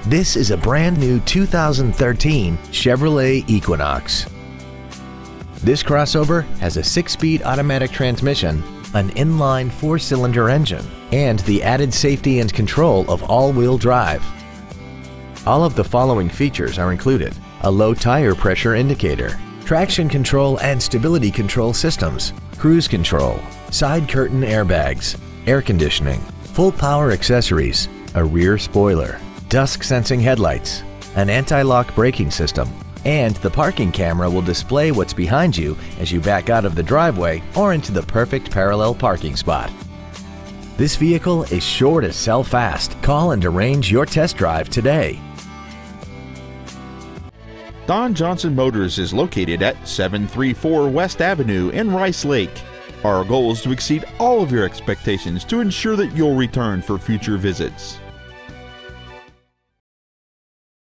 This is a brand new 2013 Chevrolet Equinox. This crossover has a 6-speed automatic transmission, an inline 4-cylinder engine, and the added safety and control of all-wheel drive. All of the following features are included: a low tire pressure indicator, traction control and stability control systems, cruise control, side curtain airbags, air conditioning, full power accessories, a rear spoiler, dusk sensing headlights, an anti-lock braking system, and the parking camera will display what's behind you as you back out of the driveway or into the perfect parallel parking spot. This vehicle is sure to sell fast. Call and arrange your test drive today. Don Johnson Motors is located at 734 West Avenue in Rice Lake. Our goal is to exceed all of your expectations to ensure that you'll return for future visits.